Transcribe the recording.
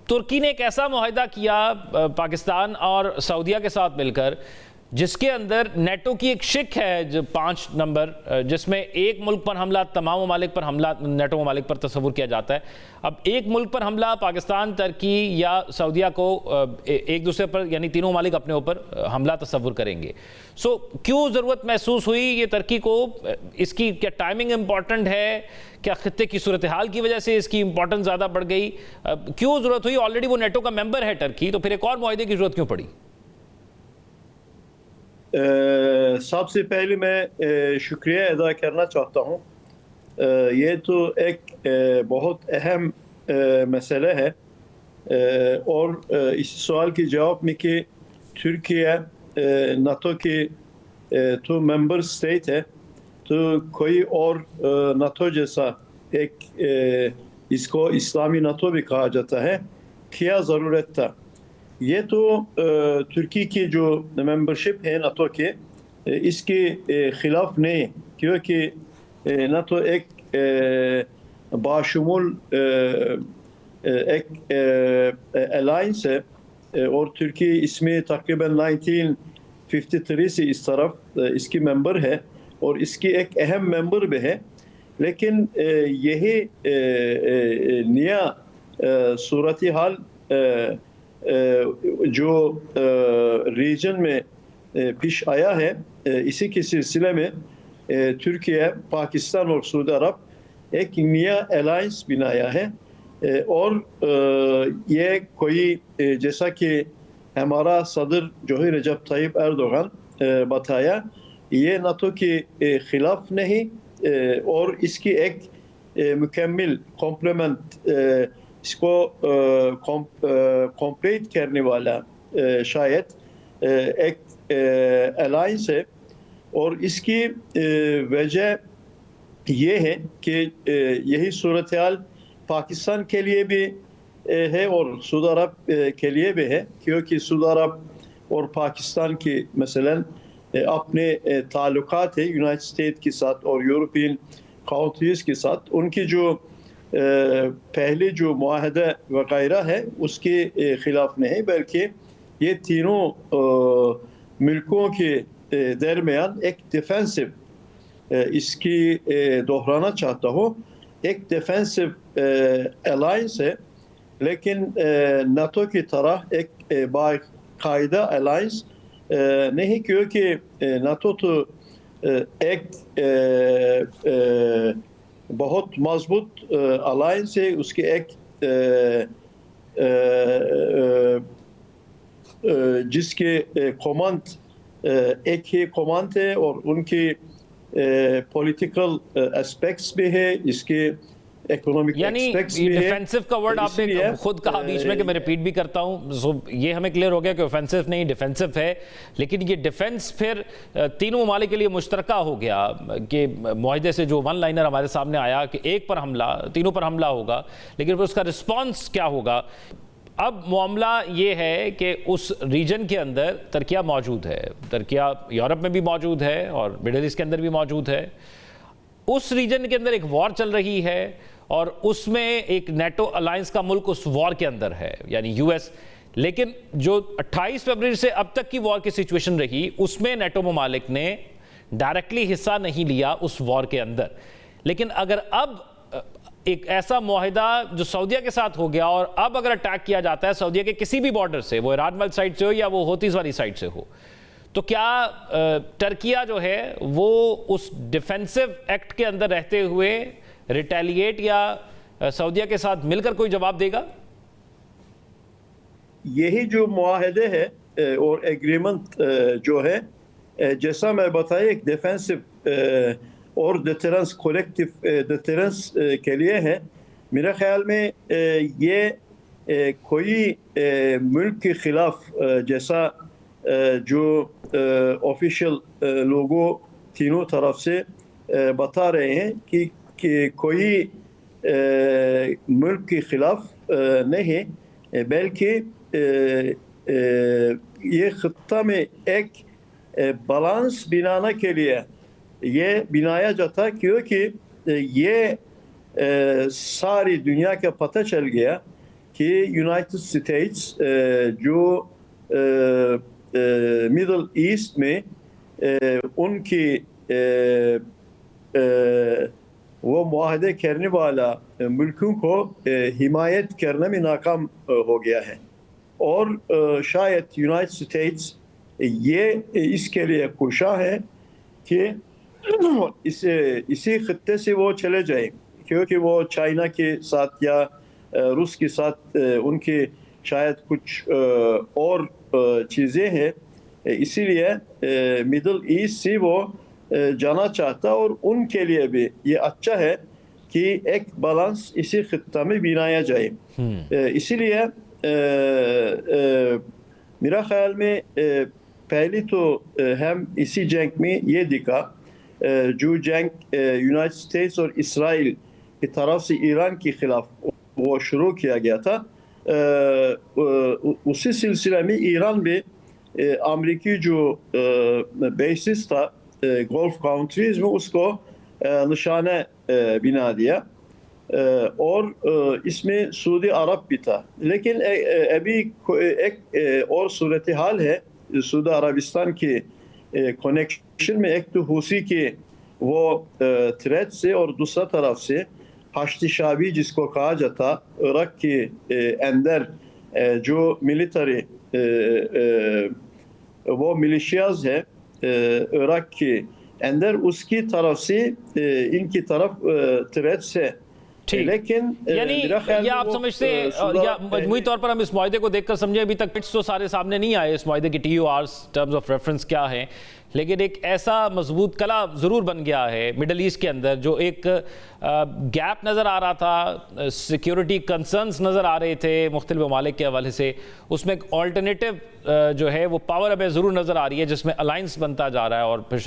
ترکی نے ایک ایسا معاہدہ کیا پاکستان اور سعودیہ کے ساتھ مل کر جس کے اندر نیٹو کی ایک شک ہے جو 5 نمبر، جس میں ایک ملک پر حملہ تمام ممالک پر حملہ نیٹو ممالک پر تصور کیا جاتا ہے. اب ایک ملک پر حملہ پاکستان، ترکی یا سعودیہ کو ایک دوسرے پر یعنی تینوں ممالک اپنے اوپر حملہ تصور کریں گے. سو کیوں ضرورت محسوس ہوئی یہ ترکی کو؟ اس کی کیا ٹائمنگ امپورٹنٹ ہے؟ کیا خطے کی صورتحال کی وجہ سے اس کی امپورٹنس زیادہ بڑھ گئی؟ کیوں ضرورت ہوئی؟ آلریڈی وہ نیٹو کا ممبر ہے ٹرکی، تو پھر ایک اور معاہدے کی ضرورت کیوں پڑی؟ سب سے پہلے میں شکریہ ادا کرنا چاہتا ہوں. یہ تو ایک بہت اہم مسئلہ ہے، اور اس سوال کے جواب میں کہ ترکیہ ناٹو کی تو ممبر سٹیٹ ہے، تو کوئی اور ناٹو جیسا ایک اس کو اسلامی ناٹو بھی کہا جاتا ہے، کیا ضرورت تھا؟ یہ تو ترکی کی جو ممبرشپ ہے ناٹو کے، اس کے خلاف نہیں، کیونکہ ناٹو ایک باشمول ایک الائنس ہے، اور ترکی اس میں تقریباً 1953 سے اس طرف اس کی ممبر ہے، اور اس کی ایک اہم ممبر بھی ہے. لیکن یہی نیا صورتحال جو ریجن میں پیش آیا ہے، اسی کے سلسلے میں ترکیہ، پاکستان اور سعودی عرب ایک نیا الائنس بنایا ہے. اور یہ کوئی جیسا کہ ہمارا صدر جو ہے رجب طیب ایردوغان بتایا، یہ ناٹو کے خلاف نہیں، اور اس کی ایک مکمل کمپلیمنٹ، اس کو کمپلیٹ کرنے والا شاید ایک الائنس ہے. اور اس کی وجہ یہ ہے کہ یہی صورتحال پاکستان کے لیے بھی ہے اور سعودی عرب کے لیے بھی ہے، کیونکہ سعودی عرب اور پاکستان کی مثلاً اپنے تعلقات ہے یونائٹڈ اسٹیٹ کے ساتھ اور یورپین کنٹریز کے ساتھ. ان کی جو پہلے جو معاہدہ وغیرہ ہے اس کے خلاف نہیں، بلکہ یہ تینوں ملکوں کے درمیان ایک ڈیفینسو، اس کی دہرانا چاہتا ہوں، ایک ڈیفینسو الائنس ہے، لیکن ناٹو کی طرح ایک باقاعدہ الائنس نہیں، کیونکہ ناٹو تو ایک بہت مضبوط الائنس ہے. اس کے ایک جس کے کمانڈ ایک ہی کمانڈ ہے، اور ان کی پولیٹیکل اسپیکٹس بھی ہے، اس کے اکنامک اسپیکٹس بھی ہے. ڈیفینسو کا ورڈ آپ نے خود کہا بیچ میں کہ میں ریپیٹ بھی کرتا ہوں، یہ ہمیں کلیئر ہو گیا کہ اوفینسو نہیں ڈیفینسو ہے. لیکن یہ ڈیفینس پھر تینوں ممالک کے لیے مشترکہ ہو گیا کہ معاہدے سے جو ون لائنر ہمارے سامنے آیا کہ ایک پر حملہ، تینوں پر حملہ ہوگا، لیکن پھر اس کا رسپانس کیا ہوگا؟ اب معاملہ یہ ہے کہ اس ریجن کے اندر ترکیہ موجود ہے، ترکیہ یورپ میں بھی موجود ہے اور مڈل ایسٹ کے اندر بھی موجود ہے. اس ریجن کے اندر ایک وار چل رہی ہے، اور اس میں ایک نیٹو الائنس کا ملک اس وار کے اندر ہے، یعنی یو ایس. لیکن جو 28 فروری سے اب تک کی وار کی سچویشن رہی، اس میں نیٹو ممالک نے ڈائریکٹلی حصہ نہیں لیا اس وار کے اندر. لیکن اگر اب ایک ایسا معاہدہ جو سعودیہ کے ساتھ ہو گیا، اور اب اگر اٹیک کیا جاتا ہے سعودیہ کے کسی بھی بارڈر سے، وہ ایران والی سائڈ سے ہو یا وہ ہوتیز والی سائڈ سے ہو، تو کیا ترکیہ جو ہے وہ اس ڈیفینسو ایکٹ کے اندر رہتے ہوئے ریٹیلیٹ یا سعودیہ کے ساتھ مل کر کوئی جواب دے گا؟ یہی جو معاہدے ہے اور ایگریمنٹ جو ہے، جیسا میں بتایا، ایک ڈیفینسو اور ڈیٹرنس، کولیکٹیو ڈیٹرنس کے لیے ہے. میرے خیال میں یہ کوئی ملک کے خلاف، جیسا جو آفیشیل لوگوں تینوں طرف سے بتا رہے ہیں کہ کوئی ملک کے خلاف نہیں، بلکہ یہ خطہ میں ایک بیلنس بنانے کے لیے یہ بنایا جاتا، کیونکہ یہ ساری دنیا کا پتہ چل گیا کہ یونائٹڈ اسٹیٹس جو مڈل ایسٹ میں ان کی وہ معاہدے کرنے والا ملکوں کو حمایت کرنے میں ناکام ہو گیا ہے، اور شاید یونائٹڈ اسٹیٹس یہ اس کے لیے کوشاں ہے کہ اسی خطے سے وہ چلے جائیں، کیونکہ وہ چائنا کے ساتھ یا روس کے ساتھ ان کے شاید کچھ اور چیزیں ہیں، اسی لیے مڈل ایسٹ سے وہ جانا چاہتا، اور ان کے لیے بھی یہ اچھا ہے کہ ایک بیلنس اسی خطہ میں بنایا جائے۔ اسی لیے میرا خیال میں پہلی تو ہم اسی جنگ میں یہ دکھا، جو جنگ یونائٹڈ اسٹیٹس اور اسرائیل کی طرف سے ایران کے خلاف وہ شروع کیا گیا تھا، اسی سلسلے میں ایران بھی امریکی جو بیسس تھا گولف کانٹریز میں اس کو نشانہ بنا دیا، اور اس میں سعودی عرب بھی تھا۔ لیکن ابھی ایک اور صورتحال ہے سعودی عربستان کے کنیکشن میں، ایک تو حوثی کے وہ تھریٹ سے، اور دوسرا طرف سے ہشت شعبی جس کو کہا جاتا عراق کے اندر جو ملٹری وہ ملیشیاز ہے عراق کے اندر، اس کی طرف سے ان کی طرف تھریٹ سے، لیکن یعنی یہ آپ سمجھتے ہیں یا مجموعی طور پر ہم اس معاہدے کو دیکھ کر سمجھیں ابھی تک پٹس تو سارے سامنے نہیں آئے اس معاہدے کی TORs ٹرمز آف ریفرنس کیا ہیں، لیکن ایک ایسا مضبوط کلا ضرور بن گیا ہے مڈل ایسٹ کے اندر، جو ایک گیپ نظر آ رہا تھا، سیکیورٹی کنسرنز نظر آ رہے تھے مختلف ممالک کے حوالے سے، اس میں ایک آلٹرنیٹو جو ہے وہ پاور ہمیں ضرور نظر آ رہی ہے جس میں الائنس بنتا جا رہا ہے، اور پھر